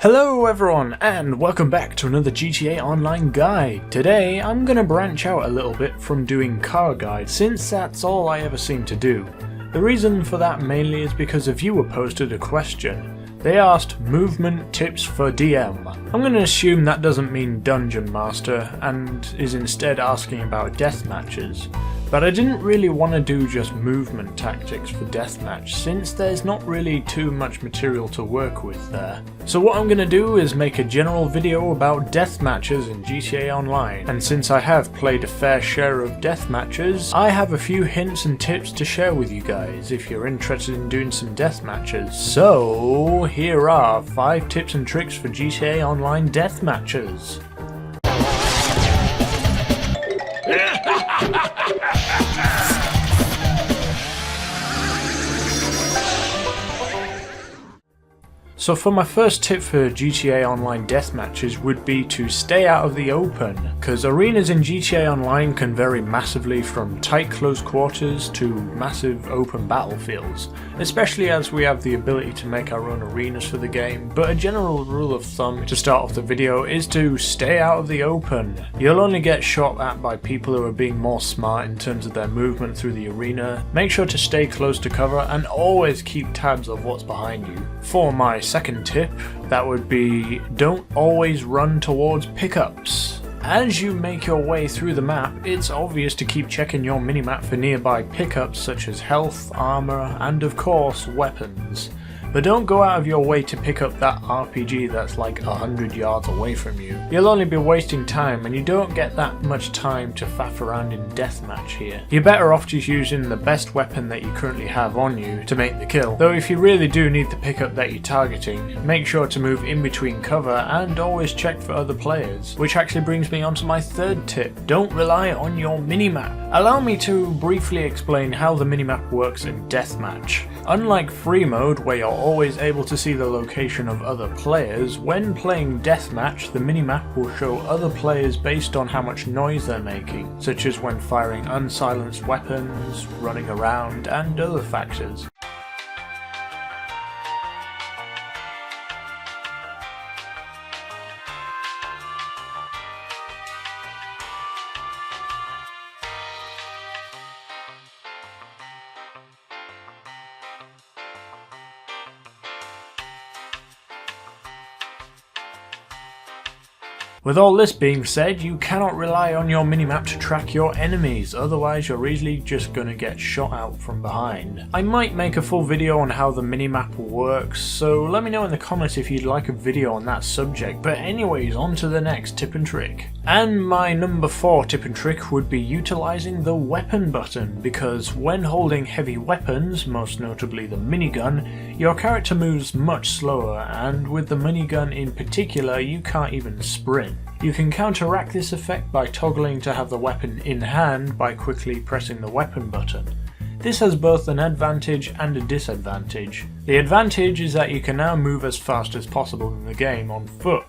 Hello everyone and welcome back to another GTA Online guide. Today I'm going to branch out a little bit from doing car guides since that's all I ever seem to do. The reason for that mainly is because a viewer posted a question. They asked movement tips for DM. I'm going to assume that doesn't mean Dungeon Master and is instead asking about deathmatches. But I didn't really want to do just movement tactics for deathmatch since there's not really too much material to work with there. So what I'm going to do is make a general video about deathmatches in GTA Online, and since I have played a fair share of deathmatches, I have a few hints and tips to share with you guys if you're interested in doing some deathmatches. So here are 5 tips and tricks for GTA Online deathmatches. So for my first tip for GTA Online deathmatches would be to stay out of the open, because arenas in GTA Online can vary massively from tight close quarters to massive open battlefields, especially as we have the ability to make our own arenas for the game, but a general rule of thumb to start off the video is to stay out of the open. You'll only get shot at by people who are being more smart in terms of their movement through the arena. Make sure to stay close to cover and always keep tabs of what's behind you. For my second tip, that would be don't always run towards pickups. As you make your way through the map, it's obvious to keep checking your minimap for nearby pickups such as health, armor, and of course weapons. But don't go out of your way to pick up that RPG that's like 100 yards away from you. You'll only be wasting time and you don't get that much time to faff around in deathmatch here. You're better off just using the best weapon that you currently have on you to make the kill. Though if you really do need the pickup that you're targeting, make sure to move in between cover and always check for other players. Which actually brings me on to my third tip. Don't rely on your minimap. Allow me to briefly explain how the minimap works in deathmatch. Unlike free mode, where you're always able to see the location of other players, when playing deathmatch the minimap will show other players based on how much noise they're making, such as when firing unsilenced weapons, running around, and other factors. With all this being said, you cannot rely on your minimap to track your enemies, otherwise you're easily just gonna get shot out from behind. I might make a full video on how the minimap works, so let me know in the comments if you'd like a video on that subject, but anyways, on to the next tip and trick. And my number 4 tip and trick would be utilizing the weapon button, because when holding heavy weapons, most notably the minigun, your character moves much slower, and with the minigun in particular you can't even sprint. You can counteract this effect by toggling to have the weapon in hand by quickly pressing the weapon button. This has both an advantage and a disadvantage. The advantage is that you can now move as fast as possible in the game on foot.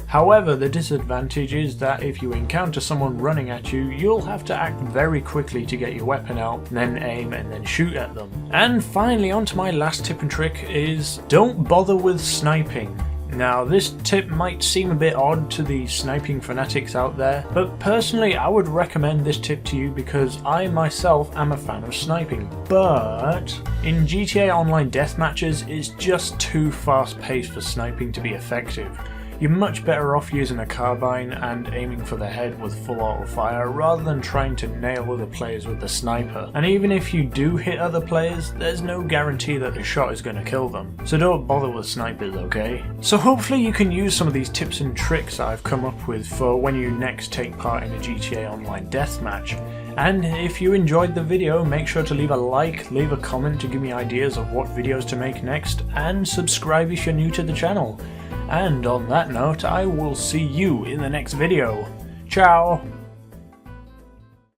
However, the disadvantage is that if you encounter someone running at you, you'll have to act very quickly to get your weapon out, then aim and then shoot at them. And finally, on to my last tip and trick is don't bother with sniping. Now this tip might seem a bit odd to the sniping fanatics out there, but personally I would recommend this tip to you because I myself am a fan of sniping, but in GTA Online deathmatches it's just too fast paced for sniping to be effective. You're much better off using a carbine and aiming for the head with full auto fire rather than trying to nail other players with the sniper. And even if you do hit other players, there's no guarantee that the shot is going to kill them. So don't bother with snipers, okay? So hopefully you can use some of these tips and tricks I've come up with for when you next take part in a GTA Online deathmatch. And if you enjoyed the video, make sure to leave a like, leave a comment to give me ideas of what videos to make next, and subscribe if you're new to the channel. And on that note, I will see you in the next video. Ciao!